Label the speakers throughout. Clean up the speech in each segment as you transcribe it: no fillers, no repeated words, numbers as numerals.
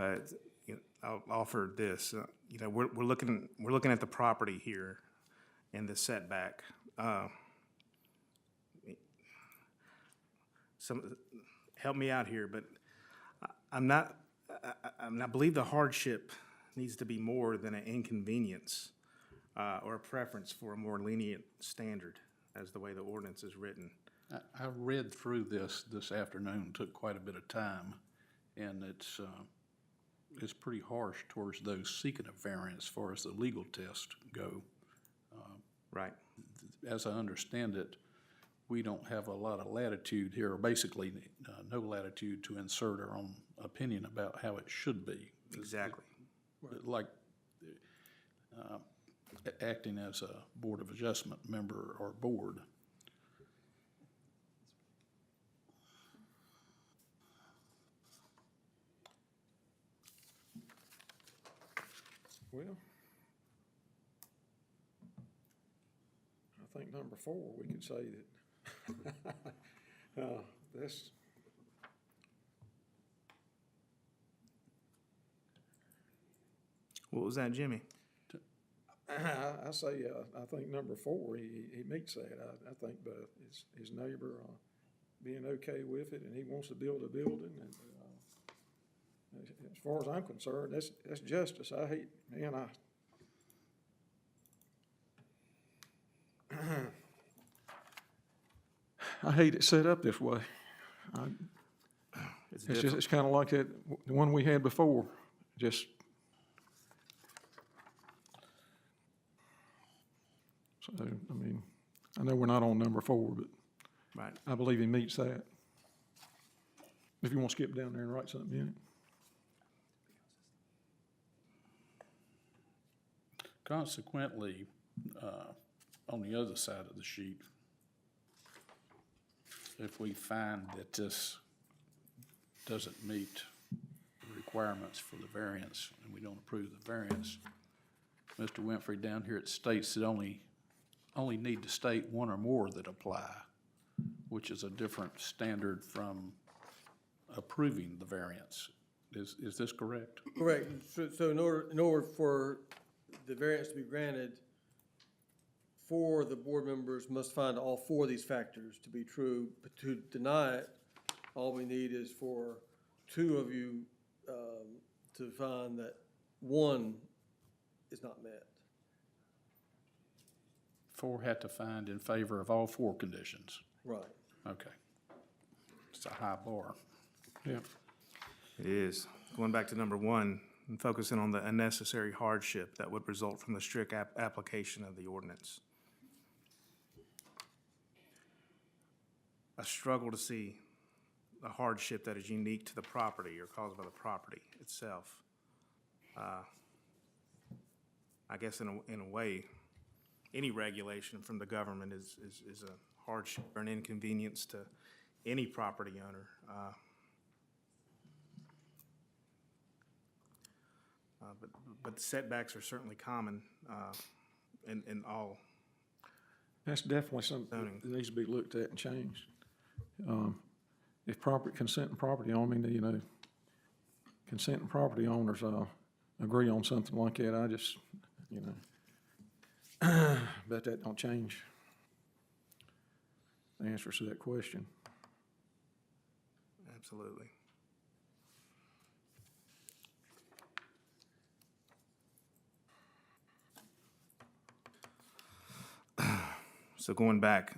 Speaker 1: Uh, I'll offer this. We're looking at the property here and the setback. Help me out here, but I believe the hardship needs to be more than an inconvenience or a preference for a more lenient standard, as the way the ordinance is written.
Speaker 2: I read through this afternoon, took quite a bit of time, and it's pretty harsh towards those seeking a variance as far as the legal tests go.
Speaker 1: Right.
Speaker 2: As I understand it, we don't have a lot of latitude here, or basically no latitude to insert our own opinion about how it should be.
Speaker 1: Exactly.
Speaker 2: Like acting as a Board of Adjustment member or board.
Speaker 3: Well, I think number 4, we could say that this.
Speaker 1: What was that, Jimmy?
Speaker 3: I say, I think number 4, he meets that. I think, but his neighbor being okay with it, and he wants to build a building, and as far as I'm concerned, that's justice. I hate, man, I hate it set up this way. It's kind of like that, the one we had before, just. So, I mean, I know we're not on number 4, but
Speaker 1: Right.
Speaker 3: I believe he meets that. If you want to skip down there and write something in it.
Speaker 2: Consequently, on the other side of the sheet, if we find that this doesn't meet the requirements for the variance and we don't approve the variance, Mr. Winfrey down here, it states that only need to state one or more that apply, which is a different standard from approving the variance. Is this correct?
Speaker 4: Correct. So in order for the variance to be granted, 4 of the board members must find all 4 of these factors to be true. But to deny it, all we need is for 2 of you to find that 1 is not met.
Speaker 2: 4 had to find in favor of all 4 conditions.
Speaker 4: Right.
Speaker 2: Okay. It's a high bar.
Speaker 3: Yeah.
Speaker 1: It is. Going back to number 1 and focusing on the unnecessary hardship that would result from the strict application of the ordinance. I struggle to see a hardship that is unique to the property or caused by the property itself. I guess in a way, any regulation from the government is a hardship or an inconvenience to any property owner. But setbacks are certainly common in all.
Speaker 3: That's definitely something that needs to be looked at and changed. If consenting property owner, consenting property owners agree on something like that, I just, bet that don't change the answers to that question.
Speaker 1: Absolutely. So going back,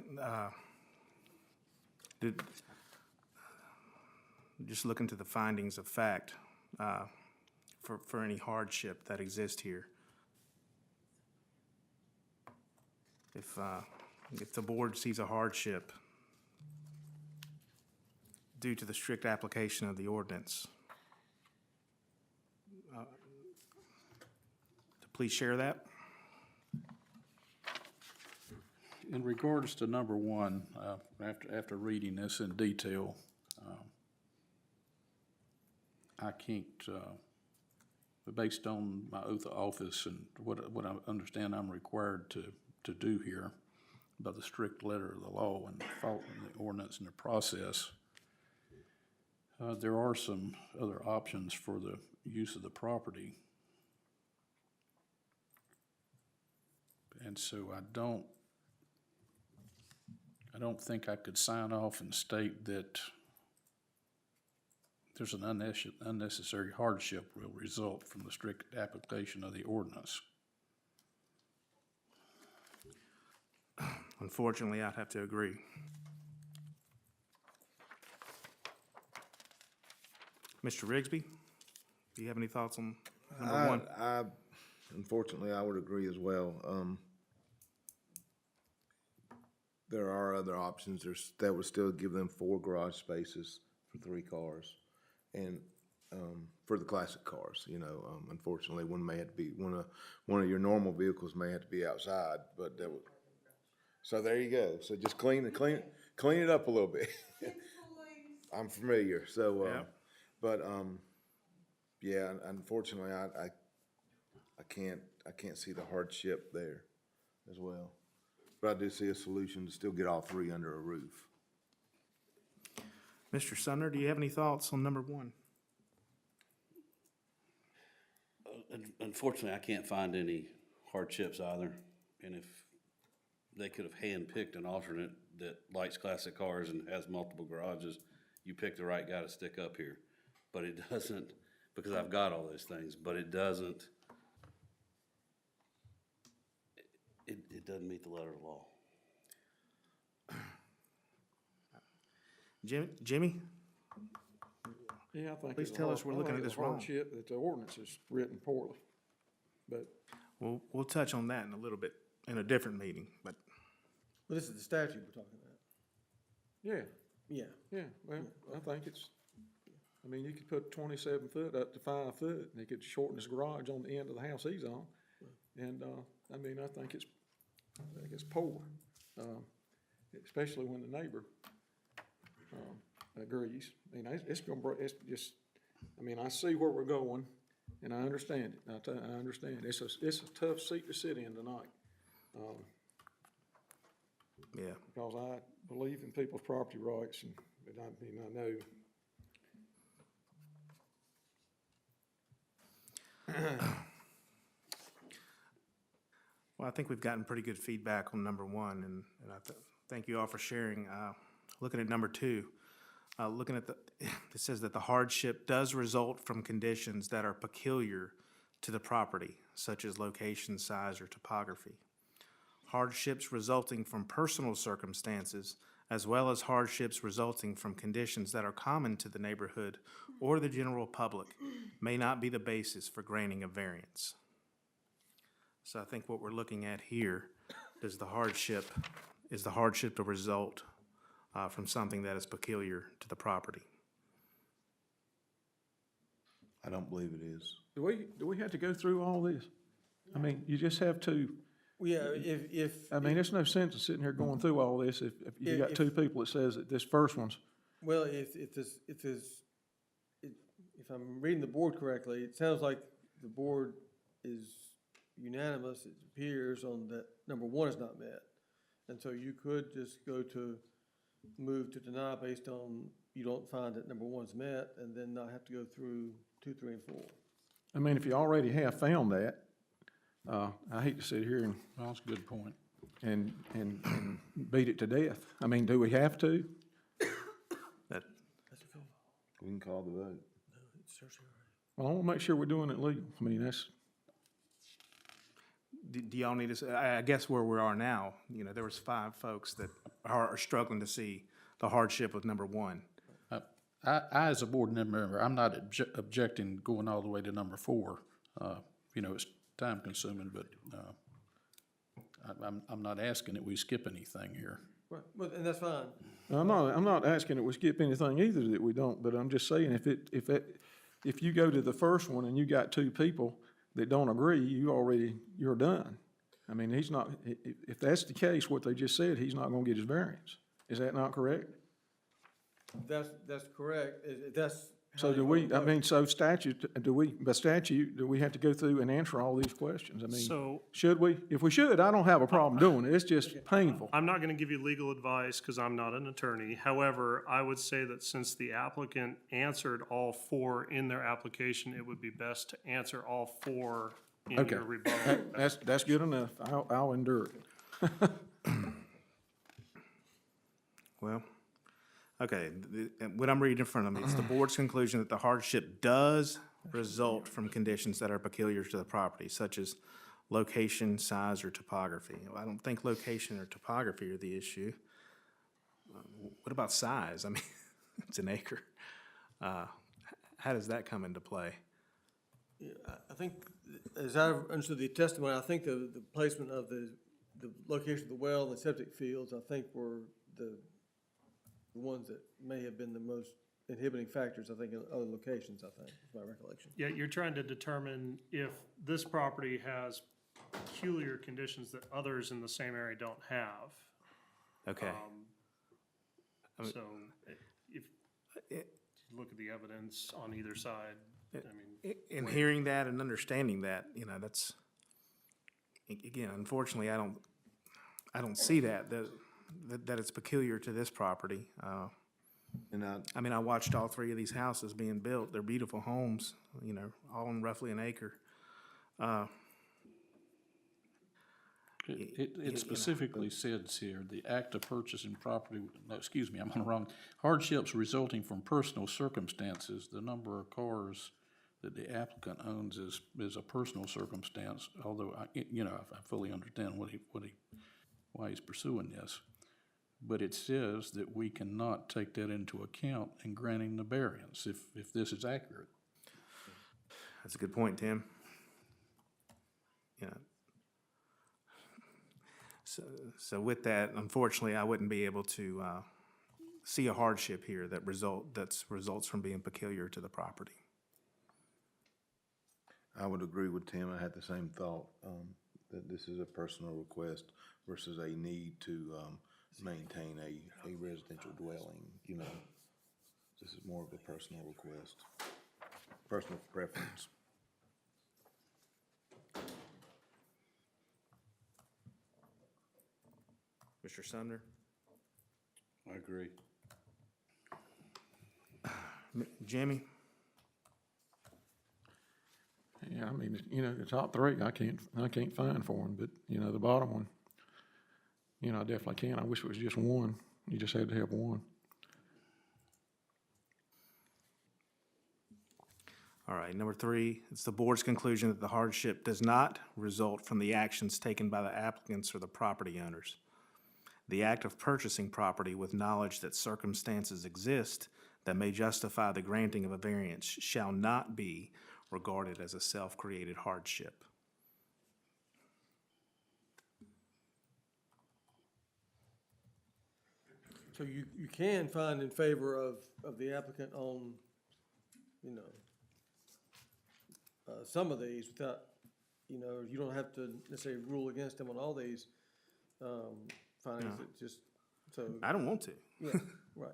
Speaker 1: just looking to the findings of fact for any hardship that exists here. If the board sees a hardship due to the strict application of the ordinance, please share that.
Speaker 2: In regards to number 1, after reading this in detail, I can't, based on my oath of office and what I understand I'm required to do here by the strict letter of the law and following the ordinance and the process, There are some other options for the use of the property. And so I don't think I could sign off and state that there's an unnecessary hardship will result from the strict application of the ordinance.
Speaker 1: Unfortunately, I'd have to agree. Mr. Rigsby, do you have any thoughts on number one?
Speaker 5: Unfortunately, I would agree as well. There are other options. That would still give them 4 garage spaces for 3 cars. And, for the classic cars, unfortunately, one may have to be, one of your normal vehicles may have to be outside, but that would, so there you go. So just clean it up a little bit. I'm familiar, so,
Speaker 1: Yeah.
Speaker 5: but, yeah, unfortunately, I can't see the hardship there as well. But I do see a solution to still get all 3 under a roof.
Speaker 1: Mr. Sumner, do you have any thoughts on number one?
Speaker 6: Unfortunately, I can't find any hardships either. And if they could have handpicked an alternate that likes classic cars and has multiple garages, you picked the right guy to stick up here. But it doesn't, because I've got all those things, but it doesn't, it doesn't meet the letter of the law.
Speaker 1: Jimmy?
Speaker 3: Yeah, I think.
Speaker 1: Please
Speaker 3: it's a
Speaker 1: tell
Speaker 3: hard-
Speaker 1: us we're
Speaker 3: I
Speaker 1: looking
Speaker 3: think
Speaker 1: at
Speaker 3: it's
Speaker 1: this
Speaker 3: a
Speaker 1: wrong.
Speaker 3: hardship that the ordinance is written poorly, but
Speaker 1: We'll touch on that in a little bit, in a different meeting, but
Speaker 4: Well, this is the statute we're talking about.
Speaker 3: yeah,
Speaker 4: Yeah.
Speaker 3: well, I think you could put 27 foot up to 5 foot, and he could shorten his garage on the end of the house he's on. And, I think it's poor, especially when the neighbor, agrees. It's gonna break, it's just, I see where we're going, and I understand it. I understand. It's a tough seat to sit in tonight,
Speaker 1: yeah.
Speaker 3: because I believe in people's property rights, and, I know.
Speaker 1: Well, I think we've gotten pretty good feedback on number one, and thank you all for sharing. Looking at number two, it says that the hardship does result from conditions that are peculiar to the property, such as location, size, or topography. Hardships resulting from personal circumstances, as well as hardships resulting from conditions that are common to the neighborhood or the general public, may not be the basis for granting a variance. So I think what we're looking at here is the hardship to result from something that is peculiar to the property.
Speaker 5: I don't believe it is.
Speaker 3: Do we have to go through all this? You just have to,
Speaker 4: Well, yeah, if.
Speaker 3: there's no sense in sitting here going through all this if you got 2 people that says that this first one's,
Speaker 4: Well, if I'm reading the board correctly, it sounds like the board is unanimous, it appears, on that number one is not met. And so you could just move to deny based on you don't find that number one's met, and then not have to go through 2, 3, and 4.
Speaker 3: if you already have found that, I hate to sit here
Speaker 2: Well, that's a good point.
Speaker 3: and beat it to death. Do we have to?
Speaker 1: That,
Speaker 5: We can call the vote.
Speaker 3: Well, I want to make sure we're doing it legal. That's,
Speaker 1: do y'all need to, I guess where we are now, there was 5 folks that are struggling to see the hardship with number one.
Speaker 2: I, as a board member, I'm not objecting going all the way to number 4. It's time consuming, but, I'm not asking that we skip anything here.
Speaker 4: Right, well, and that's fine.
Speaker 3: I'm not asking that we skip anything either that we don't, but I'm just saying if you go to the first one and you got 2 people that don't agree, you're done. He's not, if that's the case, what they just said, he's not gonna get his variance. Is that not correct?
Speaker 4: That's correct. That's
Speaker 3: So do we, I mean, so statute, by statute, do we have to go through and answer all these questions? I mean,
Speaker 7: So
Speaker 3: should we? If we should, I don't have a problem doing it. It's just painful.
Speaker 7: I'm not gonna give you legal advice because I'm not an attorney. However, I would say that since the applicant answered all four in their application, it would be best to answer all four in
Speaker 3: Okay.
Speaker 7: your rebuttal.
Speaker 3: That's good enough. I'll endure it.
Speaker 1: Well, okay, what I'm reading in front of me, it's the board's conclusion that the hardship does result from conditions that are peculiar to the property, such as location, size, or topography. Well, I don't think location or topography are the issue. What about size? I mean, it's an acre. How does that come into play?
Speaker 4: I think, as I understood the testimony, I think the placement of the location of the well and the septic fields, I think were the ones that may have been the most inhibiting factors, I think, in other locations, I think, is my recollection.
Speaker 7: Yeah, you're trying to determine if this property has peculiar conditions that others in the same area don't have.
Speaker 1: Okay,
Speaker 7: So if you look at the evidence on either side, I mean,
Speaker 1: in hearing that and understanding that, you know, that's, again, unfortunately, I don't see that it's peculiar to this property.
Speaker 5: And
Speaker 1: I mean, I watched all three of these houses being built. They're beautiful homes, you know, all in roughly an acre.
Speaker 2: It specifically says here, the act of purchasing property, no, excuse me, I'm on the wrong, hardships resulting from personal circumstances, the number of cars that the applicant owns is a personal circumstance, although I fully understand why he's pursuing this. But it says that we cannot take that into account in granting the variance, if this is accurate.
Speaker 1: That's a good point, Tim. Yeah. So with that, unfortunately, I wouldn't be able to see a hardship here that results from being peculiar to the property.
Speaker 5: I would agree with Tim. I had the same thought, that this is a personal request versus a need to, maintain a residential dwelling, you know. This is more of a personal request, personal preference.
Speaker 1: Mr. Sumner?
Speaker 6: I agree.
Speaker 1: Jimmy?
Speaker 3: Yeah, I mean, you know, the top three, I can't find for them, but, you know, the bottom one, you know, I definitely can. I wish it was just one. You just had to have one.
Speaker 1: All right, number three, it's the board's conclusion that the hardship does not result from the actions taken by the applicants or the property owners. The act of purchasing property with knowledge that circumstances exist that may justify the granting of a variance shall not be regarded as a self-created hardship.
Speaker 4: So you can find in favor of the applicant on, you know, some of these without, you know, you don't have to necessarily rule against them on all these, findings, it just, so,
Speaker 1: I don't want to.
Speaker 4: yeah, right.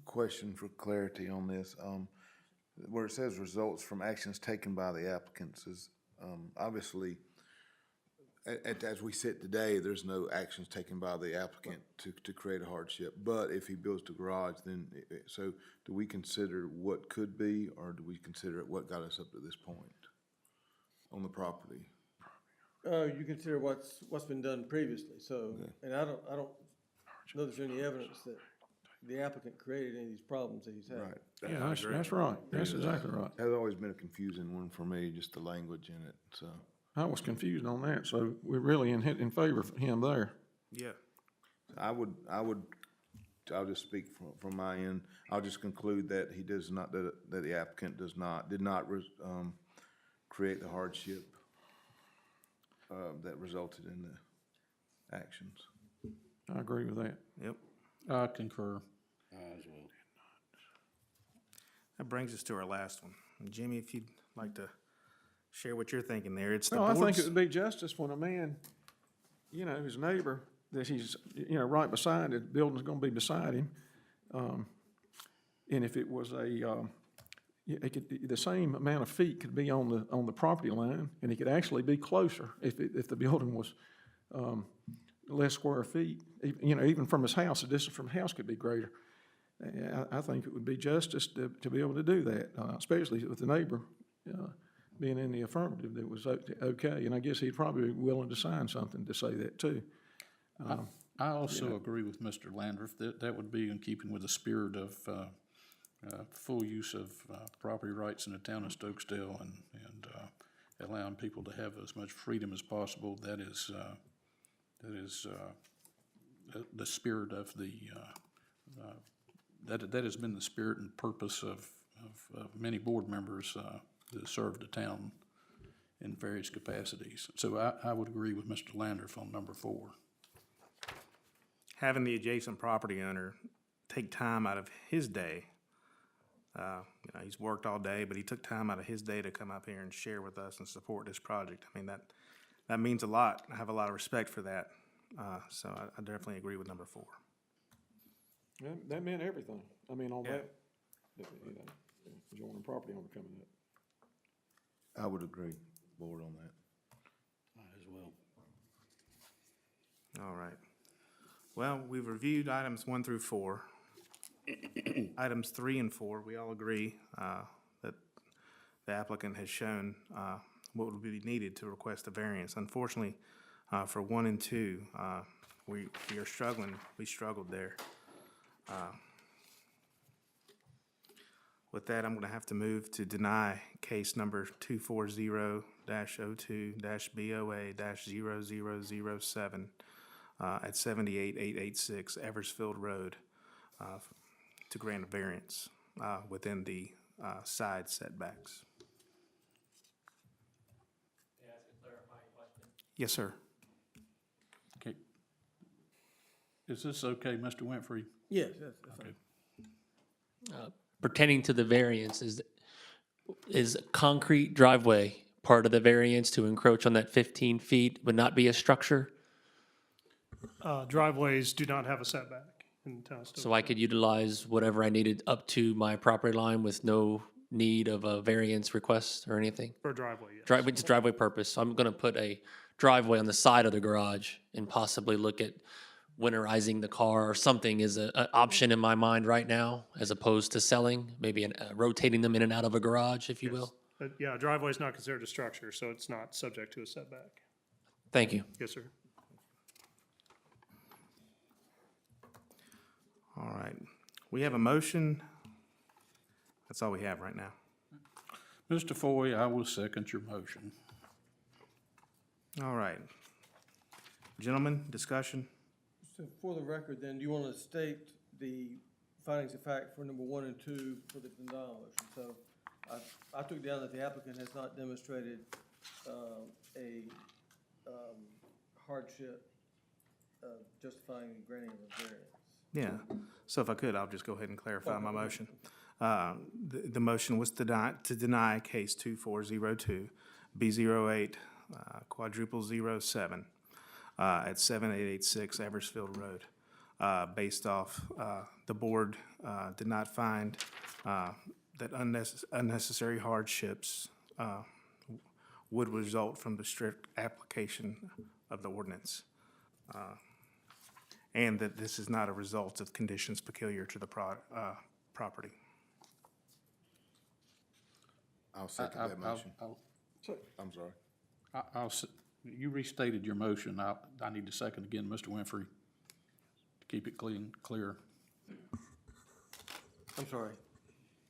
Speaker 5: Question for clarity on this, where it says results from actions taken by the applicants is, obviously, as we sit today, there's no actions taken by the applicant to create a hardship. But if he builds the garage, then, so do we consider what could be, or do we consider what got us up to this point on the property?
Speaker 4: You consider what's been done previously, so, and I don't know there's any evidence that the applicant created any of these problems that he's had.
Speaker 5: Right.
Speaker 3: Yeah, that's right. That's exactly right.
Speaker 5: That's always been a confusing one for me, just the language in it, so.
Speaker 3: I was confused on that, so we're really in favor of him there.
Speaker 1: Yeah.
Speaker 5: I'll just speak from my end. I'll just conclude that he does not, that the applicant did not create the hardship that resulted in the actions.
Speaker 3: I agree with that.
Speaker 1: Yep.
Speaker 2: I concur.
Speaker 6: As well.
Speaker 1: That brings us to our last one. Jimmy, if you'd like to share what you're thinking there, it's the
Speaker 3: No, I think
Speaker 1: board's.
Speaker 3: it would be justice when a man, you know, his neighbor, that he's, you know, right beside, the building's gonna be beside him. And if it was it could, the same amount of feet could be on the property line, and it could actually be closer if the building was, less square feet. You know, even from his house, the distance from the house could be greater. I think it would be justice to be able to do that, especially with the neighbor, being in the affirmative that was okay. And I guess he'd probably be willing to sign something to say that too.
Speaker 2: I also agree with Mr. Landrith that that would be in keeping with the spirit of full use of property rights in the town of Stokesdale and allowing people to have as much freedom as possible. That is the spirit of the, that has been the spirit and purpose of many board members that serve the town in various capacities. So I would agree with Mr. Landrith on number 4.
Speaker 1: Having the adjacent property owner take time out of his day. You know, he's worked all day, but he took time out of his day to come up here and share with us and support this project. I mean, that means a lot. I have a lot of respect for that. So I definitely agree with number 4.
Speaker 3: That meant everything. I mean, on that, you know, enjoying the property owner coming up.
Speaker 5: I would agree, board, on that.
Speaker 6: As well.
Speaker 1: All right. Well, we've reviewed items 1 through 4. Items 3 and 4, we all agree that the applicant has shown what would be needed to request a variance. Unfortunately, for 1 and 2, we are struggling. We struggled there. With that, I'm going to have to move to deny case number 240-02-BOA-0007 at 78886 Eversfield Road to grant a variance within the side setbacks.
Speaker 8: May I ask a clarifying question?
Speaker 1: Yes, sir.
Speaker 2: Okay. Is this okay, Mr. Winfrey?
Speaker 4: Yes, that's fine.
Speaker 2: Okay.
Speaker 8: Pertaining to the variance, is concrete driveway part of the variance to encroach on that 15 feet would not be a structure?
Speaker 7: Driveways do not have a setback in the town of Stokesdale.
Speaker 8: So I could utilize whatever I needed up to my property line with no need of a variance request or anything?
Speaker 7: For a driveway, yes.
Speaker 8: Driveway, just driveway purpose. So I'm gonna put a driveway on the side of the garage and possibly look at winterizing the car or something is an option in my mind right now, as opposed to selling, maybe rotating them in and out of a garage, if you will.
Speaker 7: But yeah, a driveway is not considered a structure, so it's not subject to a setback.
Speaker 8: Thank you.
Speaker 7: Yes, sir.
Speaker 1: All right. We have a motion. That's all we have right now.
Speaker 2: Mr. Foy, I will second your motion.
Speaker 1: All right. Gentlemen, discussion?
Speaker 4: So for the record, then, do you want to state the findings of fact for number 1 and 2 for the denial motion? So I took down that the applicant has not demonstrated a hardship justifying granting of a variance.
Speaker 1: Yeah. So if I could, I'll just go ahead and clarify my motion. The motion was to deny case 2402 B08 quadruple 07 at 7886 Eversfield Road. Based off, the board did not find that unnecessary hardships would result from the strict application of the ordinance. And that this is not a result of conditions peculiar to the property.
Speaker 5: I'll second that motion. I'm sorry.
Speaker 2: You restated your motion. I need to second again, Mr. Winfrey, to keep it clear.
Speaker 4: I'm sorry.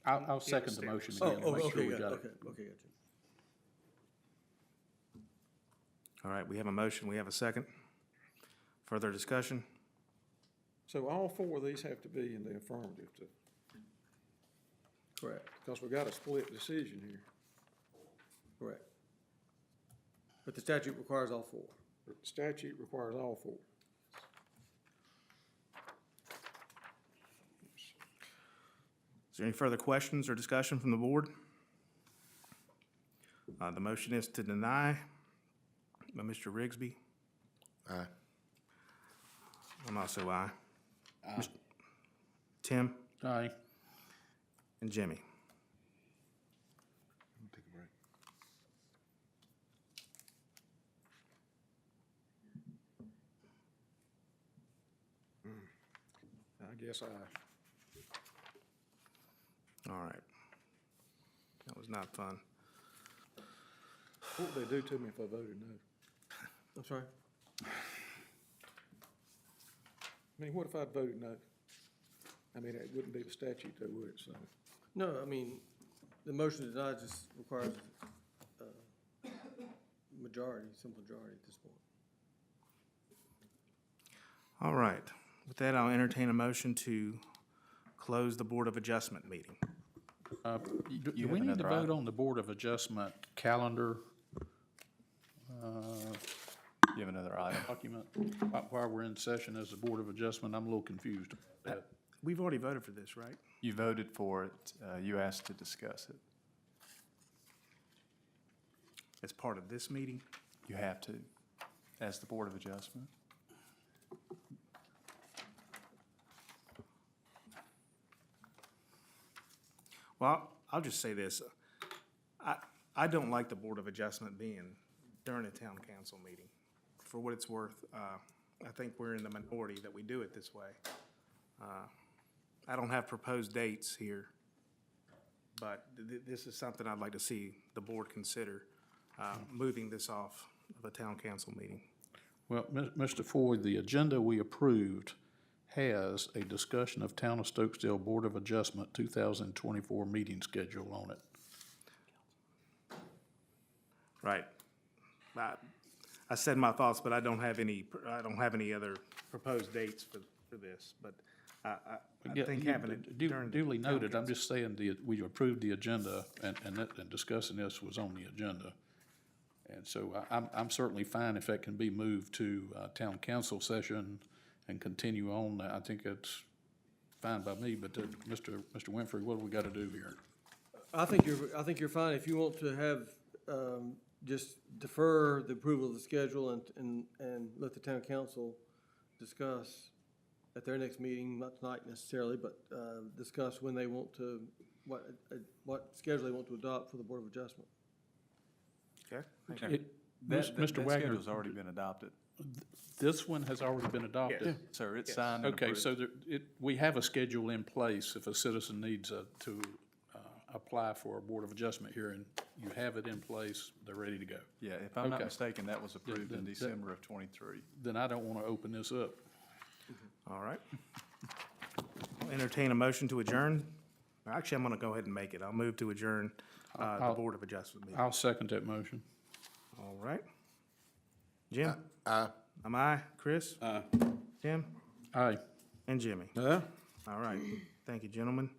Speaker 2: I'll second the motion again. to make sure
Speaker 4: Okay,
Speaker 2: we
Speaker 4: got
Speaker 2: got
Speaker 4: it.
Speaker 2: it.
Speaker 4: Okay, gotcha.
Speaker 1: All right, we have a motion, we have a second. Further discussion?
Speaker 3: So all 4 of these have to be in the affirmative to,
Speaker 4: Correct,
Speaker 3: because we got a split decision here.
Speaker 4: correct. But the statute requires all 4.
Speaker 3: The statute requires all 4.
Speaker 1: Is there any further questions or discussion from the board? The motion is to deny by Mr. Rigsby.
Speaker 5: Aye.
Speaker 1: I'm also aye. Tim
Speaker 2: Aye.
Speaker 1: and Jimmy.
Speaker 5: Take a break.
Speaker 3: I guess
Speaker 1: All right. That was not fun.
Speaker 3: what would they do to me if I voted no?
Speaker 4: I'm sorry?
Speaker 3: I mean, what if I'd voted no? I mean, it wouldn't be the statute though, would it, so?
Speaker 4: No, I mean, the motion to deny just requires majority, simple majority at this point.
Speaker 1: All right. With that, I'll entertain a motion to close the Board of Adjustment meeting.
Speaker 2: Do we need to vote on the Board of Adjustment calendar
Speaker 9: You have another item.
Speaker 2: document? While we're in session as the Board of Adjustment, I'm a little confused.
Speaker 1: We've already voted for this, right?
Speaker 9: You voted for it, you asked to discuss it.
Speaker 1: As part of this meeting?
Speaker 9: You have to, as the Board of Adjustment.
Speaker 1: Well, I'll just say this. I don't like the Board of Adjustment being during a town council meeting. For what it's worth, I think we're in the minority that we do it this way. I don't have proposed dates here, but this is something I'd like to see the board consider, moving this off of a town council meeting.
Speaker 2: Well, Mr. Floyd, the agenda we approved has a discussion of Town of Stokesdale Board of Adjustment 2024 meeting schedule on it.
Speaker 1: Right. I said my thoughts, but I don't have any other proposed dates for this, but I
Speaker 2: Yeah,
Speaker 1: think having it during.
Speaker 2: Duly
Speaker 1: town
Speaker 2: noted, I'm
Speaker 1: council-
Speaker 2: just saying we approved the agenda and discussing this was on the agenda. And so I'm certainly fine if that can be moved to town council session and continue on. I think that's fine by me, but Mr. Winfrey, what do we got to do here?
Speaker 4: I think you're fine if you want to have, just defer the approval of the schedule and let the town council discuss at their next meeting, not tonight necessarily, but, discuss when they want to, what schedule they want to adopt for the Board of Adjustment.
Speaker 1: Okay.
Speaker 2: Mr. Wagner,
Speaker 9: schedule's already been adopted.
Speaker 2: this one has already been adopted?
Speaker 9: Sir, it's signed and
Speaker 2: Okay,
Speaker 9: approved.
Speaker 2: so we have a schedule in place if a citizen needs to apply for a Board of Adjustment here, and you have it in place, they're ready to go.
Speaker 9: Yeah, if I'm not
Speaker 2: Okay.
Speaker 9: mistaken, that was approved in
Speaker 2: Then-
Speaker 9: December of '23.
Speaker 2: Then I don't want to open this up.
Speaker 1: All right. I'll entertain a motion to adjourn. Actually, I'm gonna go ahead and make it. I'll move to adjourn, the
Speaker 2: I'll-
Speaker 1: Board of Adjustment meeting.
Speaker 2: I'll second that motion.
Speaker 1: All right. Jim?
Speaker 5: Aye.
Speaker 1: Am I? Chris? Tim?
Speaker 2: Aye.
Speaker 1: And Jimmy?
Speaker 3: Yeah.
Speaker 1: All right. Thank you, gentlemen.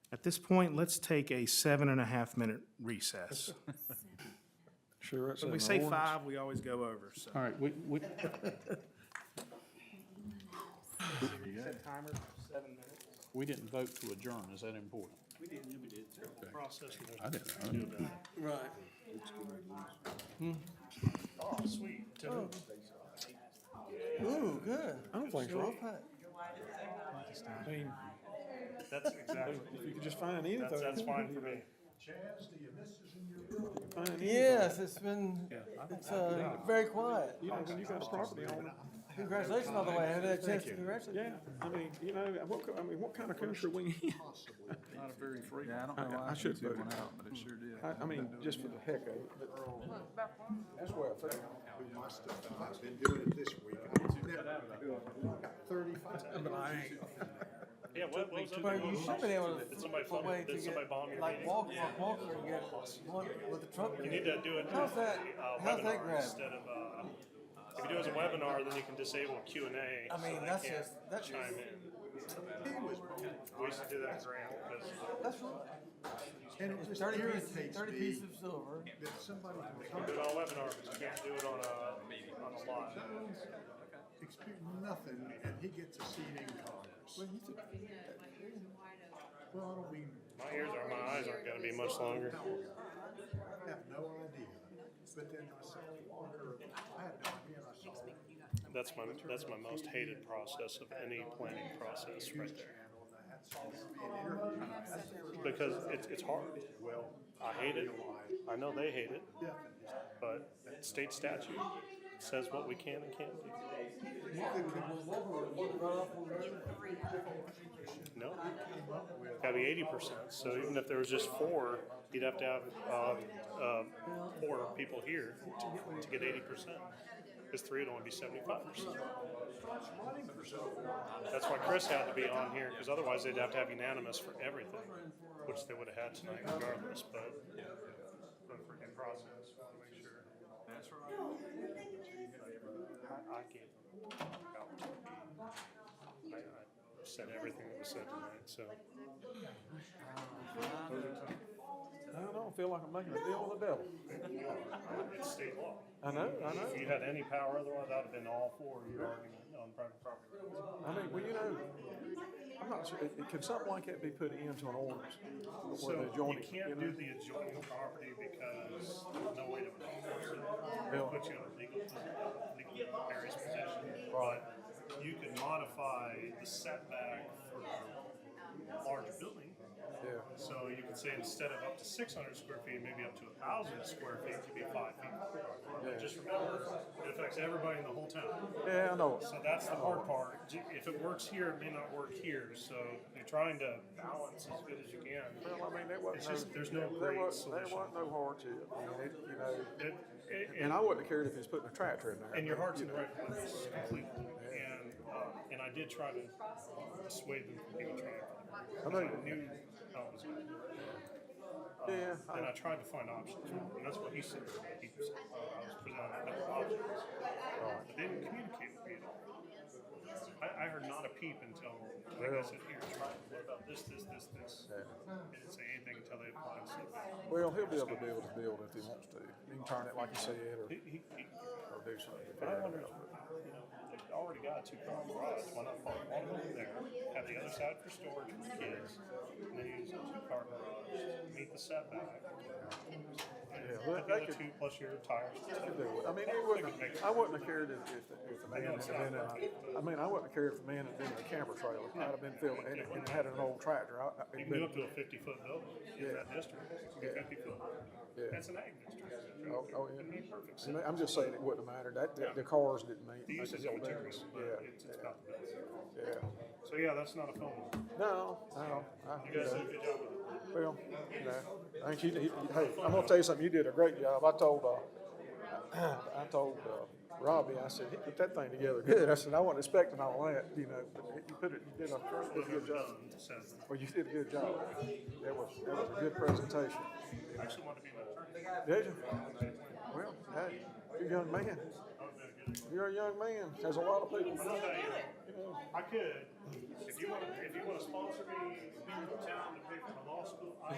Speaker 1: At this point, let's take a 7.5-minute recess.
Speaker 3: Sure, that's
Speaker 1: When
Speaker 3: in
Speaker 1: we
Speaker 3: the
Speaker 1: say
Speaker 3: ordinance.
Speaker 1: 5, we always go over, so.
Speaker 2: All right, we,
Speaker 1: Set timer for 7 minutes.
Speaker 2: we didn't vote to adjourn, is that important?
Speaker 7: We did. Process.
Speaker 2: I didn't.
Speaker 4: Right.
Speaker 7: Oh, sweet.
Speaker 4: Ooh, good.
Speaker 3: I don't think so. I mean,
Speaker 7: That's exactly,
Speaker 3: if you could just find anything.
Speaker 7: that's fine for me.
Speaker 3: Find anything.
Speaker 4: Yes, it's very quiet.
Speaker 3: You know, when you got a property owner.
Speaker 4: Congratulations, by the way, I haven't had a chance to congratulate you.
Speaker 3: Yeah, I mean, you know, what kind of country we in?
Speaker 2: Not a very free.
Speaker 9: Yeah, I don't know
Speaker 3: I
Speaker 9: why
Speaker 3: should
Speaker 9: YouTube
Speaker 3: vote.
Speaker 9: went out, but it sure did.
Speaker 3: I mean, just for the heck of it, but that's where I felt.
Speaker 10: I've been doing it this week. Got 35.
Speaker 3: But I ain't.
Speaker 7: Yeah, what was up?
Speaker 4: But you should have been able
Speaker 7: Did
Speaker 4: to,
Speaker 7: somebody
Speaker 4: for a way to
Speaker 7: did somebody bomb
Speaker 4: get,
Speaker 7: your
Speaker 4: like,
Speaker 7: meeting?
Speaker 4: walk through and get one with the truck.
Speaker 7: You need to do it.
Speaker 4: How's that, how's that
Speaker 7: Webinar
Speaker 4: grab?
Speaker 7: instead of, if you do it as a webinar, then you can disable Q&A.
Speaker 4: I
Speaker 7: so
Speaker 4: mean,
Speaker 7: they
Speaker 4: that's
Speaker 7: can't
Speaker 4: just, that's,
Speaker 7: chime in. We used to do that in Grant, because
Speaker 4: that's right.
Speaker 10: And it
Speaker 4: It's
Speaker 10: just
Speaker 4: 30
Speaker 10: irritates
Speaker 4: pieces
Speaker 10: me
Speaker 4: of silver.
Speaker 10: that somebody can
Speaker 7: you
Speaker 10: come
Speaker 7: can do it on webinar, but you can't do it on a live.
Speaker 10: experience nothing and he gets a seat in Congress. Well, I don't mean.
Speaker 7: My eyes aren't gonna be much longer.
Speaker 10: no idea. But then I saw Walker, I had no idea, and I saw
Speaker 7: That's my most hated process of any planning process right there.
Speaker 10: channel, and I had saw them being interviewed.
Speaker 7: Because it's hard.
Speaker 10: Well,
Speaker 7: I hate it. I know they hate it, but state statute says what we can and can't do. No, gotta be 80%. So even if there was just 4, you'd have to have 4 people here to get 80%. Because 3 would only be 75%. That's why Chris had to be on here, because otherwise they'd have to have unanimous for everything, which they would have had tonight regardless. But the freaking process, I want to make sure. That's right. I gave them about I said everything that was said tonight. So
Speaker 3: I don't feel like I'm making a deal with the devil.
Speaker 7: it's state law.
Speaker 3: I know.
Speaker 7: If you had any power otherwise, that would have been all for your argument on private property.
Speaker 3: I mean, well, you know, I'm not sure, can something like that be put into an ordinance?
Speaker 7: So
Speaker 3: Where the
Speaker 7: you
Speaker 3: adjoining,
Speaker 7: can't
Speaker 3: know?
Speaker 7: do the adjoining property because there's no way to enforce it.
Speaker 3: Yeah.
Speaker 7: Put you in a legal precarious position. But you can modify the setback for a larger building.
Speaker 3: Yeah.
Speaker 7: So you could say instead of up to 600 square feet, maybe up to 1,000 square feet, it could be 5 feet. But just remember, it affects everybody in the whole town.
Speaker 3: Yeah, I know.
Speaker 7: So that's the hard part. If it works here, it may not work here. So you're trying to balance as good as you can.
Speaker 3: Well, I mean, there
Speaker 7: It's
Speaker 3: wasn't
Speaker 7: just, there's no
Speaker 3: there
Speaker 7: great
Speaker 3: wasn't
Speaker 7: solution.
Speaker 3: no hardship. I mean, you know,
Speaker 7: And
Speaker 3: and I wouldn't have cared if he's putting a tractor in there.
Speaker 7: and your heart's in the right place completely. And I did try to dissuade them from even trying.
Speaker 3: I know.
Speaker 7: I knew how it was going.
Speaker 3: Yeah,
Speaker 7: And I tried to find options, and that's what he said. I was presenting a couple of options, but they didn't communicate with me at all. I heard not a peep until, like I said, here, try, what about this? They didn't say anything until they applied setback.
Speaker 3: well, he'll be able to build if he wants to. He can turn it like you said, or
Speaker 7: He,
Speaker 3: do something.
Speaker 7: but I wonder, they've already got a 2-car garage, why not park one of them there, have the other side for storage for the kids, and then use a 2-car garage, meet the setback.
Speaker 3: Yeah,
Speaker 7: Put the
Speaker 3: they
Speaker 7: other
Speaker 3: could-
Speaker 7: 2 plus your tires.
Speaker 3: Do it. I mean, I wouldn't have cared if the man had been in I mean, I wouldn't have cared if the man had been in a camper trailer. I'd have been filled, and had an old tractor.
Speaker 7: You can do up to a 50-foot building in that district, it can be 50 foot.
Speaker 3: Yeah.
Speaker 7: That's an ag district.
Speaker 3: Oh,
Speaker 7: It'd be
Speaker 3: yeah.
Speaker 7: perfect.
Speaker 3: I mean, I'm just saying it wouldn't have mattered. The cars didn't mean.
Speaker 7: The usage of materials, but
Speaker 3: Yeah,
Speaker 7: it's about the building.
Speaker 3: yeah.
Speaker 7: So yeah, that's not a fun one.
Speaker 3: No.
Speaker 7: You guys did a good job with it.
Speaker 3: Well, I think hey, I'm gonna tell you something, you did a great job. I told Robbie, I said, he put that thing together good. I said, I wasn't expecting all that, but you did a good job. Well, you did a good job. That was a good presentation.
Speaker 7: I actually want to be an attorney.
Speaker 3: Did you? Well, hey, you're a young man. You're a young man. There's a lot of people.
Speaker 7: I'll tell you, I could, if you want to sponsor me, be in town to pay for my law school, I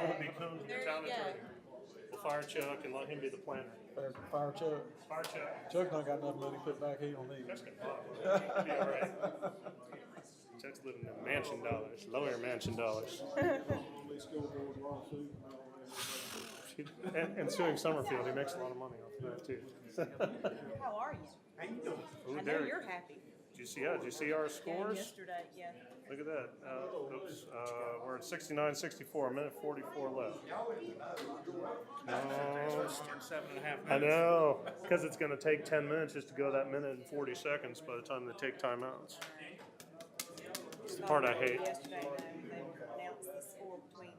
Speaker 7: will become the town attorney. We'll fire Chuck and let him be the planner.
Speaker 3: Fire Chuck.
Speaker 7: Fire Chuck.
Speaker 3: Chuck done got enough money put back, he don't need
Speaker 7: Chuck's
Speaker 3: it.
Speaker 7: gonna be all right. Chuck's living in mansion dollars, lawyer mansion dollars. And suing Summerfield, he makes a lot of money off of that too.
Speaker 11: How are you?
Speaker 10: How you doing?
Speaker 11: I know
Speaker 7: Derek.
Speaker 11: you're happy.
Speaker 7: Did you see our
Speaker 11: Yeah,
Speaker 7: scores?
Speaker 11: yesterday, yeah.
Speaker 7: Look at that. Oops, we're at 69-64, a minute 44 left. I know, because it's gonna take 10 minutes just to go that minute and 40 seconds by the time they take timeouts. It's the part I hate.
Speaker 11: Yesterday, they announced the score between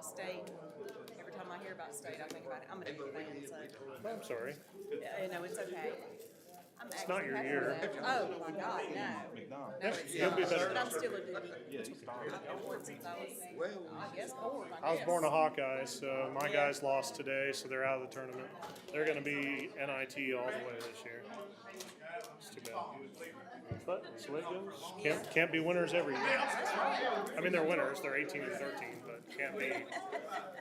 Speaker 11: state. Every time I hear about state, I think about it. I'm a different fan, so,
Speaker 7: I'm sorry.
Speaker 11: no, it's okay. I'm
Speaker 7: It's not
Speaker 11: actually
Speaker 7: your
Speaker 11: happy
Speaker 7: year.
Speaker 11: for that. Oh, my God, no. No, it's
Speaker 7: You'll
Speaker 11: not.
Speaker 7: be better
Speaker 11: But I'm
Speaker 7: next
Speaker 11: still a dude. I've been born since I guess, born,
Speaker 7: I was born a Hawkeye, so my guys lost today, so they're out of the tournament. They're gonna be NIT all the way this year. It's too bad. But that's the way it goes. Can't be winners every year. I mean, they're winners. They're 18 and 13, but can't be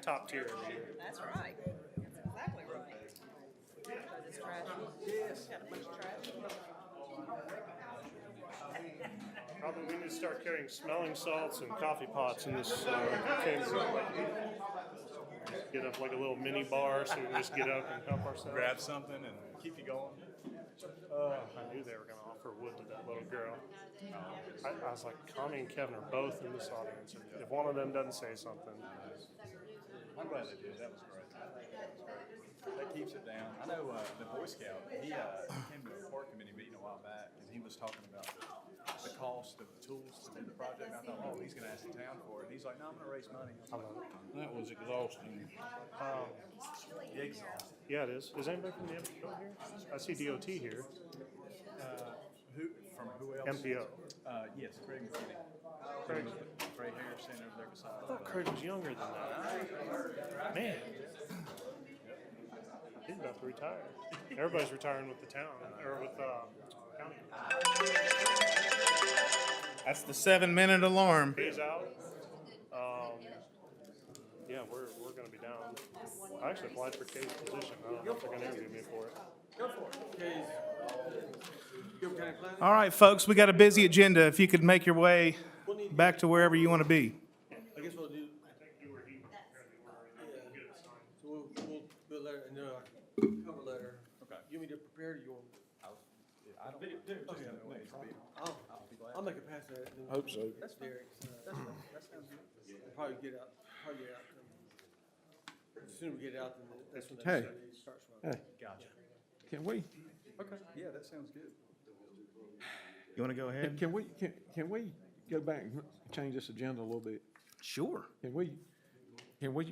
Speaker 7: top tier every year.
Speaker 11: That's right. That's exactly right. It's trash. Got a bunch of trash.
Speaker 7: Probably we need to start carrying smelling salts and coffee pots in this chamber. Get up like a little mini bar so we can just get up and help ourselves.
Speaker 9: Grab something and keep you going.
Speaker 7: I knew they were gonna offer wood to that little girl. I was like, Connie and Kevin are both in this audience, and if one of them doesn't say something,
Speaker 9: I'm glad they did. That was great. That keeps it down. I know the Boy Scout, he came to a park committee meeting a while back, and he was talking about the cost of the tools to do the project. And I thought, oh, he's going to ask the town for it. And he's like, no, I'm going to raise money.
Speaker 2: That was exhausting.
Speaker 7: yeah, it is. Is anybody from the MPO here? I see DOT here.
Speaker 9: Who else?
Speaker 7: MPO.
Speaker 9: Yes, Craig McKinney.
Speaker 7: Craig.
Speaker 9: Gray hair sitting over there beside
Speaker 7: I thought Craig was younger than that. Man. He's about to retire. Everybody's retiring with the town, or with county.
Speaker 1: That's the 7-minute alarm.
Speaker 7: He's out. Yeah, we're gonna be down. I actually applied for Kay's position. I don't know if they're gonna interview me for it.
Speaker 4: Go for it. Case. Gilbert County Planning?
Speaker 1: All right, folks, we got a busy agenda. If you could make your way back to wherever you want to be.
Speaker 4: I guess we'll do. So we'll let, and then a cover letter. Okay. You want me to prepare, or you want?
Speaker 9: I don't know what needs to be.
Speaker 4: I'll make a pass at it.
Speaker 3: Hope so.
Speaker 4: That's Derek. That sounds good. Probably get out. The sooner we get out, then that's when the
Speaker 3: Hey.
Speaker 4: study starts running.
Speaker 3: Hey,
Speaker 9: Gotcha.
Speaker 3: can we,
Speaker 9: Okay, yeah, that sounds good.
Speaker 1: You want to go ahead?
Speaker 3: can we go back and change this agenda a little bit?
Speaker 1: Sure.
Speaker 3: Can we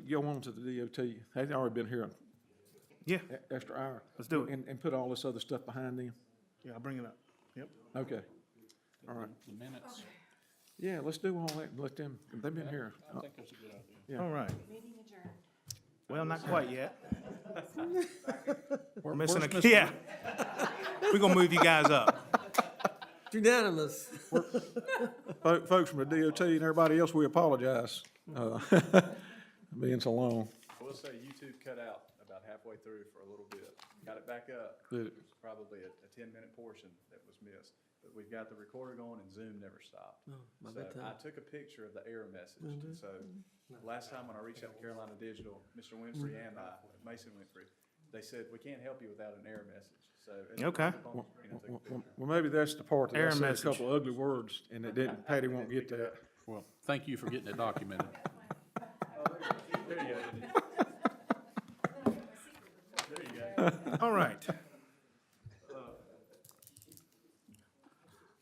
Speaker 3: go on to the DOT? They've already been here
Speaker 1: Yeah,
Speaker 3: an extra hour.
Speaker 1: let's do it.
Speaker 3: And put all this other stuff behind them?
Speaker 1: Yeah, I'll bring it up. Yep.
Speaker 3: Okay. All right.
Speaker 2: The minutes,
Speaker 3: Yeah, let's do all that, and let them, they've been here.
Speaker 2: I think that's a good idea.
Speaker 3: Yeah.
Speaker 1: All right.
Speaker 11: Meeting adjourned.
Speaker 1: Well, not quite yet. We're
Speaker 3: Where's
Speaker 1: missing
Speaker 3: Mr.
Speaker 1: yeah. We're gonna move you guys up.
Speaker 4: Unanimous.
Speaker 3: Folks from the DOT and everybody else, we apologize, being so long.
Speaker 9: I will say YouTube cut out about halfway through for a little bit. Got it back up.
Speaker 3: Did it?
Speaker 9: There's probably a 10-minute portion that was missed. But we've got the recorder going and Zoom never stopped.
Speaker 4: my
Speaker 9: So
Speaker 4: bad time.
Speaker 9: I took a picture of the error message. And so last time when I reached out to Carolina Digital, Mr. Winfrey and Mason Winfrey, they said, we can't help you without an error message. So.
Speaker 1: Okay.
Speaker 9: Took a picture.
Speaker 3: Well, maybe that's the part that I
Speaker 1: Error
Speaker 3: said a
Speaker 1: message.
Speaker 3: couple ugly words, and it didn't, Patty won't get that.
Speaker 2: Well, thank you for getting it documented.
Speaker 9: There you go. There you go.
Speaker 1: All right.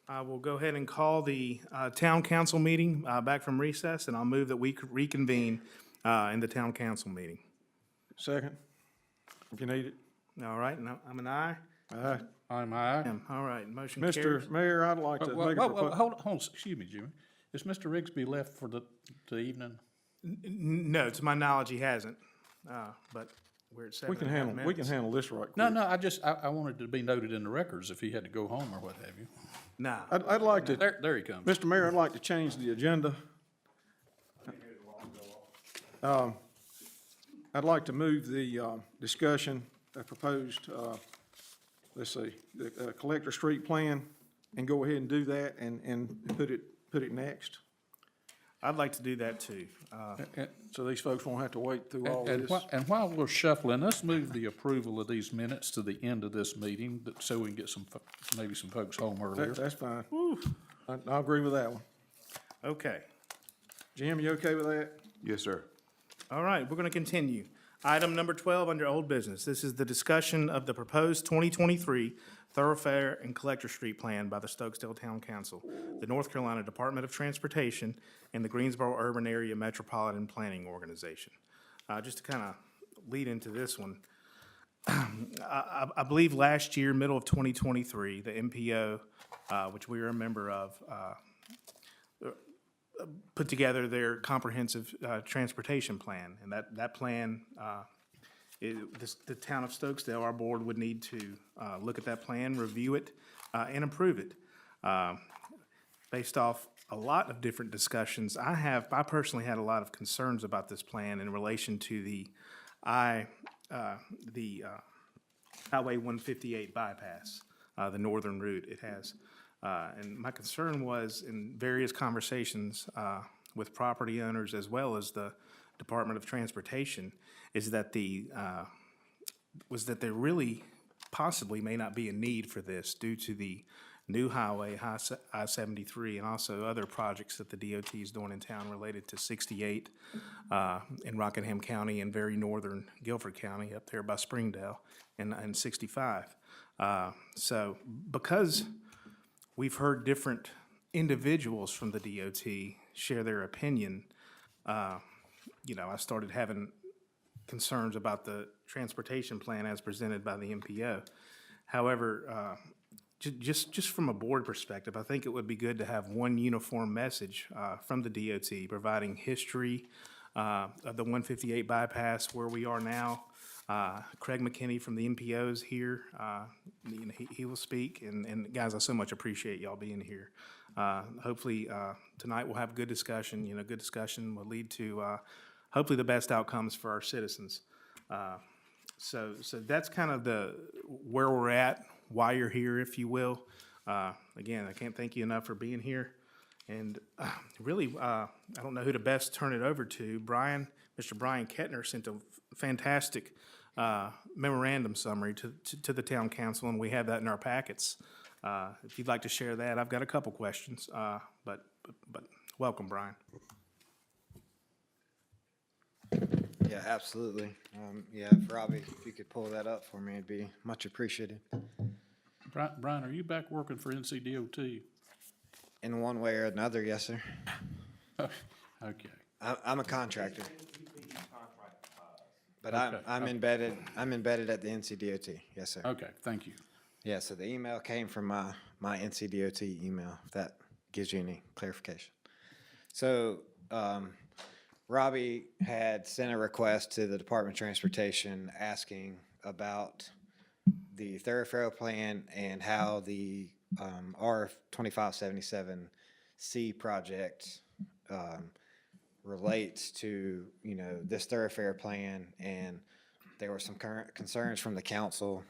Speaker 1: I will go ahead and call the town council meeting back from recess, and I'll move that we reconvene in the town council meeting.
Speaker 3: Second, if you need it.
Speaker 1: All right, and I'm an aye.
Speaker 3: Aye.
Speaker 2: I'm aye.
Speaker 1: All right, motion carries.
Speaker 3: Mr. Mayor, I'd like to
Speaker 2: Well,
Speaker 3: make a
Speaker 2: well,
Speaker 3: proposal.
Speaker 2: hold on, excuse me, Jimmy. Is Mr. Rigsby left for the evening?
Speaker 1: No, to my knowledge, he hasn't, but we're at
Speaker 3: We can
Speaker 1: 7.5
Speaker 3: handle, we can
Speaker 1: minutes.
Speaker 3: handle this right quick.
Speaker 2: No, I wanted to be noted in the records if he had to go home or what have you.
Speaker 1: Nah,
Speaker 3: I'd like to,
Speaker 2: There he comes.
Speaker 3: Mr. Mayor, I'd like to change the agenda. I'd like to move the discussion, proposed, let's see, the collector street plan, and go ahead and do that and put it next.
Speaker 1: I'd like to do that too.
Speaker 3: So these folks won't have to wait through all this.
Speaker 2: And while we're shuffling, let's move the approval of these minutes to the end of this meeting, so we can get maybe some folks home earlier.
Speaker 3: That's fine. I agree with that one.
Speaker 1: Okay,
Speaker 3: Jim, you okay with that?
Speaker 5: Yes, sir.
Speaker 1: all right, we're gonna continue. Item number 12 under old business. This is the discussion of the proposed 2023 thoroughfare and collector street plan by the Stokesdale Town Council, the North Carolina Department of Transportation, and the Greensboro Urban Area Metropolitan Planning Organization. Just to kind of lead into this one, I believe last year, middle of 2023, the MPO, which we are a member of, put together their comprehensive transportation plan. And that plan, the town of Stokesdale, our board would need to look at that plan, review it, and approve it. Based off a lot of different discussions, I personally had a lot of concerns about this plan in relation to the Highway 158 bypass, the northern route it has. And my concern was in various conversations with property owners as well as the Department of Transportation is that there really possibly may not be a need for this due to the new highway, I-73, and also other projects that the DOT is doing in town related to 68 in Rockingham County and very northern Guilford County up there by Springdale and 65. So because we've heard different individuals from the DOT share their opinion, I started having concerns about the transportation plan as presented by the MPO. However, just from a board perspective, I think it would be good to have one uniform message from the DOT providing history of the 158 bypass, where we are now. Craig McKinney from the MPO is here. He will speak. And guys, I so much appreciate y'all being here. Hopefully, tonight we'll have good discussion. Good discussion will lead to hopefully the best outcomes for our citizens. So that's kind of where we're at, why you're here, if you will. Again, I can't thank you enough for being here. And really, I don't know who to best turn it over to. Mr. Brian Kettner sent a fantastic memorandum summary to the town council, and we have that in our packets. If you'd like to share that, I've got a couple questions, but welcome, Brian.
Speaker 12: Yeah, absolutely. Yeah, if Robbie, if you could pull that up for me, it'd be much appreciated.
Speaker 2: Brian, are you back working for NCDOT?
Speaker 12: In one way or another, yes, sir.
Speaker 2: Okay.
Speaker 12: I'm a contractor. But
Speaker 2: Okay.
Speaker 12: I'm embedded at the NCDOT, yes, sir.
Speaker 2: Okay, thank you.
Speaker 12: Yeah, so the email came from my NCDOT email, if that gives you any clarification. So, Robbie had sent a request to the Department of Transportation asking about the thoroughfare plan and how the R2577C project relates to, this thoroughfare plan, and there were some current concerns from the council.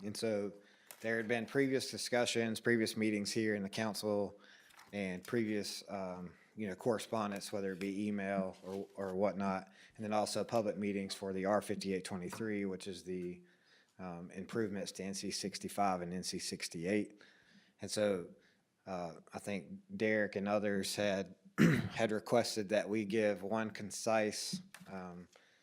Speaker 12: And so there had been previous discussions, previous meetings here in the council, and previous, correspondence, whether it be email or whatnot, and then also public meetings for the R5823, which is the improvements to NC 65 and NC 68. And so I think Derek and others had requested that we give one concise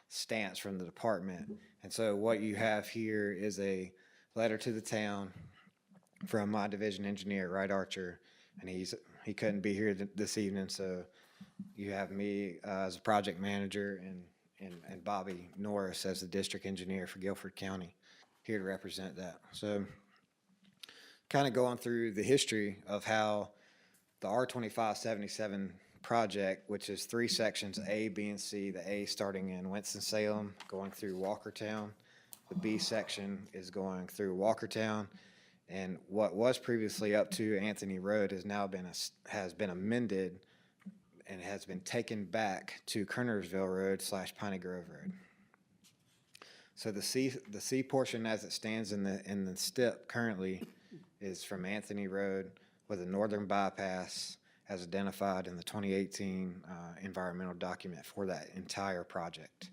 Speaker 12: stance from the department. And so what you have here is a letter to the town from my division engineer, Wright Archer, and he couldn't be here this evening, so you have me as a project manager and Bobby Norris as the district engineer for Guilford County here to represent that. So kind of going through the history of how the R2577 project, which is 3 sections, A, B, and C, the A starting in Winston-Salem, going through Walkertown. The B section is going through Walkertown, and what was previously up to Anthony Road has now been amended and has been taken back to Kernersville Road / Piney Grove Road. So the C portion as it stands in the STIP currently is from Anthony Road with a northern bypass as identified in the 2018 environmental document for that entire project.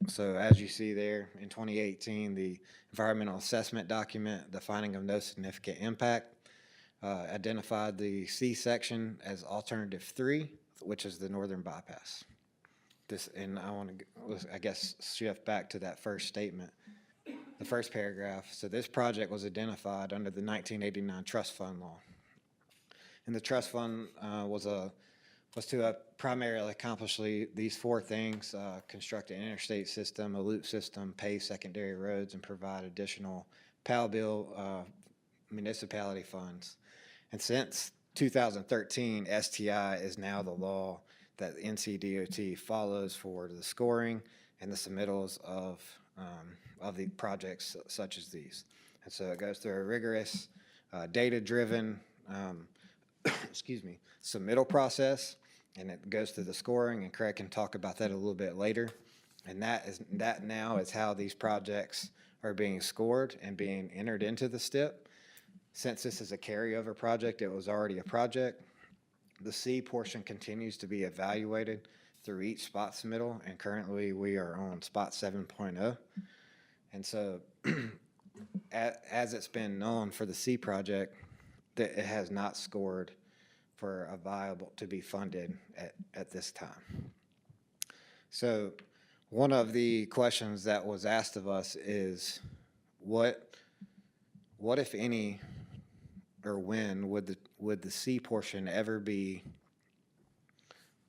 Speaker 12: So as you see there, in 2018, the environmental assessment document, the finding of no significant impact, identified the C section as alternative 3, which is the northern bypass. And I want to, I guess, shift back to that first statement, the first paragraph. So this project was identified under the 1989 trust fund law. And the trust fund was to primarily accomplish these 4 things: construct an interstate system, a loop system, pave secondary roads, and provide additional PAL bill municipality funds. And since 2013, STI is now the law that NCDOT follows for the scoring and the submittals of the projects such as these. And so it goes through a rigorous, data-driven, submittal process, and it goes through the scoring, and Craig can talk about that a little bit later. And that now is how these projects are being scored and being entered into the STIP. Since this is a carryover project, it was already a project. The C portion continues to be evaluated through each spot submittal, and currently we are on spot 7.0. And so, as it's been known for the C project, that it has not scored for a viable to be funded at this time. So, one of the questions that was asked of us is, what if any, or when would the C portion ever be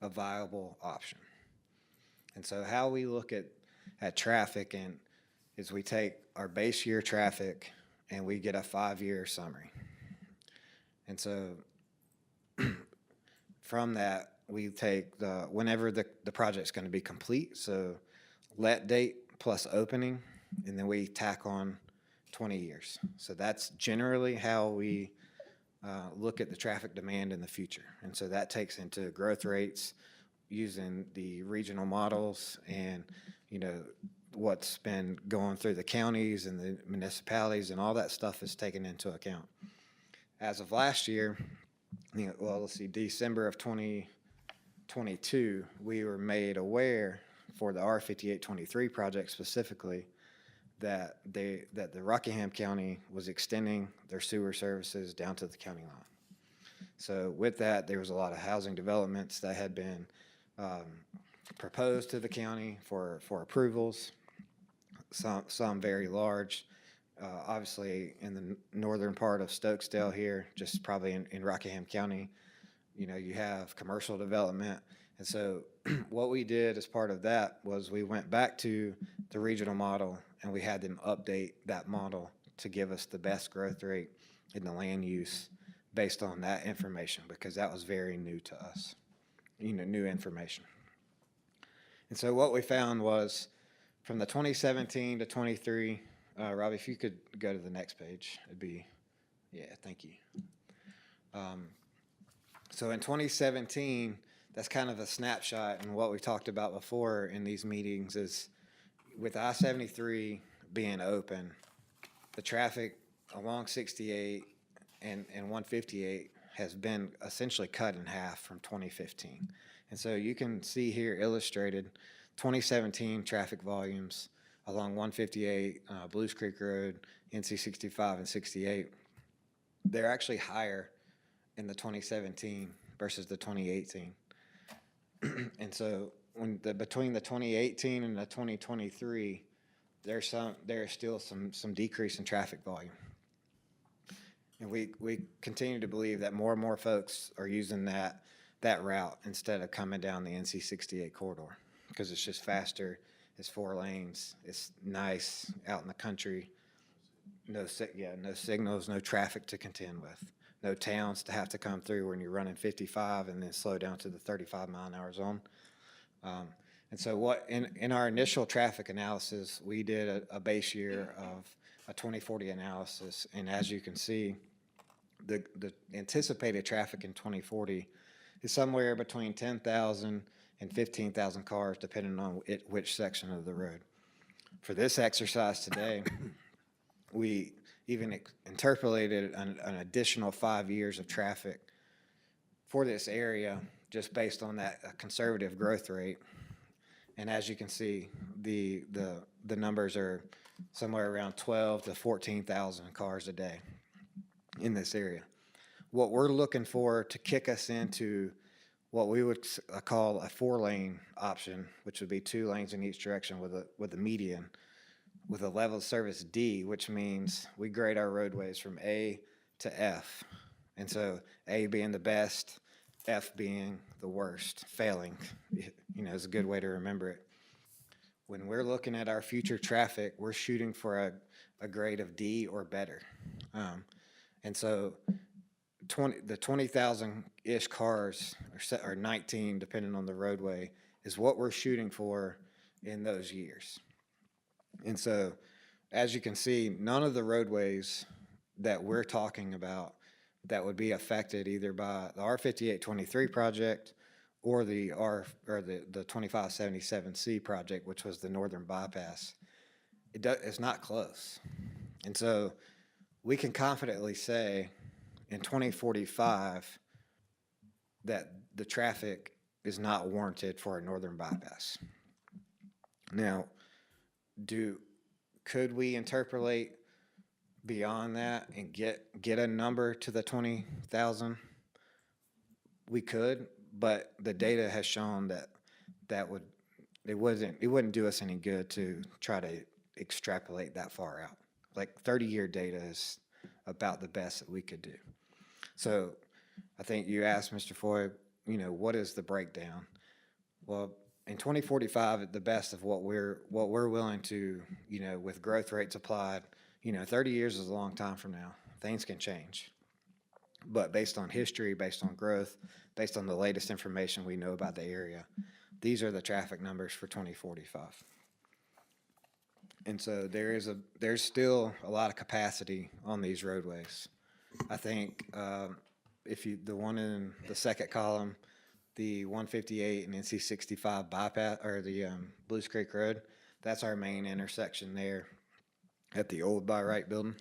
Speaker 12: a viable option? And so how we look at traffic and is we take our base year traffic and we get a 5-year summary. And so from that, we take whenever the project's going to be complete, so let date plus opening, and then we tack on 20 years. So that's generally how we look at the traffic demand in the future. And so that takes into growth rates using the regional models and, what's been going through the counties and the municipalities, and all that stuff is taken into account. As of last year, December of 2022, we were made aware for the R5823 project specifically that the Rockingham County was extending their sewer services down to the county line. So with that, there was a lot of housing developments that had been proposed to the county for approvals, some very large. Obviously, in the northern part of Stokesdale here, just probably in Rockingham County, you have commercial development. And so what we did as part of that was we went back to the regional model and we had them update that model to give us the best growth rate in the land use based on that information, because that was very new to us, new information. And so what we found was from the 2017 to 23, Robbie, if you could go to the next page, it'd be, yeah, thank you. So in 2017, that's kind of a snapshot, and what we talked about before in these meetings is with I-73 being open, the traffic along 68 and 158 has been essentially cut in half from 2015. And so you can see here illustrated 2017 traffic volumes along 158, Blues Creek Road, NC 65 and 68. They're actually higher in the 2017 versus the 2018. And so between the 2018 and the 2023, there's still some decrease in traffic volume. And we continue to believe that more and more folks are using that route instead of coming down the NC 68 corridor, because it's just faster, it's 4 lanes, it's nice out in the country, no signals, no traffic to contend with, no towns to have to come through when you're running 55 and then slow down to the 35-mile-an-hour zone. And so in our initial traffic analysis, we did a base year of a 2040 analysis, and as you can see, the anticipated traffic in 2040 is somewhere between 10,000 and 15,000 cars, depending on which section of the road. For this exercise today, we even interpolated an additional 5 years of traffic for this area just based on that conservative growth rate. And as you can see, the numbers are somewhere around 12 to 14,000 cars a day in this area. What we're looking for to kick us into what we would call a 4-lane option, which would be 2 lanes in each direction with a median, with a level of service D, which means we grade our roadways from A to F. And so A being the best, F being the worst, failing, is a good way to remember it. When we're looking at our future traffic, we're shooting for a grade of D or better. And so the 20,000-ish cars, or 19, depending on the roadway, is what we're shooting for in those years. And so, as you can see, none of the roadways that we're talking about that would be affected either by the R5823 project or the 2577C project, which was the northern bypass. It's not close. And so we can confidently say in 2045 that the traffic is not warranted for a northern bypass. Now, could we interpolate beyond that and get a number to the 20,000? We could, but the data has shown it wouldn't do us any good to try to extrapolate that far out. Like 30-year data is about the best that we could do. So I think you asked Mr. Foy, what is the breakdown? Well, in 2045, at the best of what we're willing to, with growth rates applied, 30 years is a long time from now. Things can change. But based on history, based on growth, based on the latest information we know about the area, these are the traffic numbers for 2045. And so there's still a lot of capacity on these roadways. I think the one in the second column, the 158 and NC 65 bypass, or the Blues Creek Road, that's our main intersection there at the old By Right building.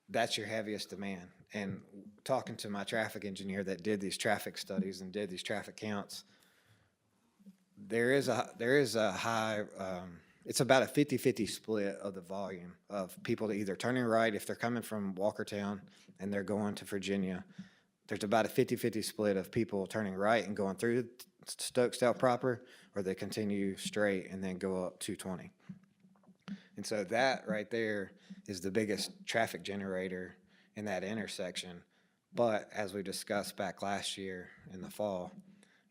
Speaker 12: That's your heaviest demand. And talking to my traffic engineer that did these traffic studies and did these traffic counts, there is a high, it's about a 50-50 split of the volume of people either turning right if they're coming from Walkertown and they're going to Virginia. There's about a 50-50 split of people turning right and going through Stokesdale proper, or they continue straight and then go up 220. And so that right there is the biggest traffic generator in that intersection. But as we discussed back last year in the fall,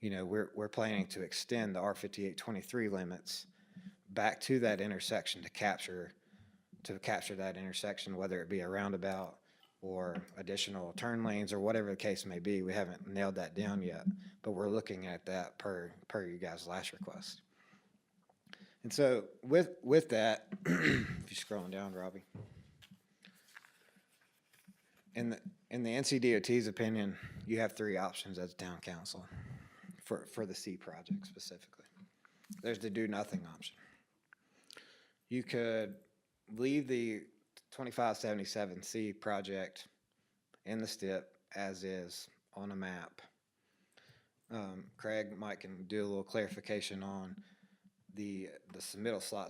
Speaker 12: we're planning to extend the R5823 limits back to that intersection to capture that intersection, whether it be a roundabout or additional turn lanes or whatever the case may be. We haven't nailed that down yet, but we're looking at that per you guys' last request. And so with that, if you're scrolling down, Robbie, in the NCDOT's opinion, you have three options as town council for the C project specifically. There's the do nothing option. You could leave the 2577C project in the STIP as is on a map. Craig, Mike can do a little clarification on the submittal slots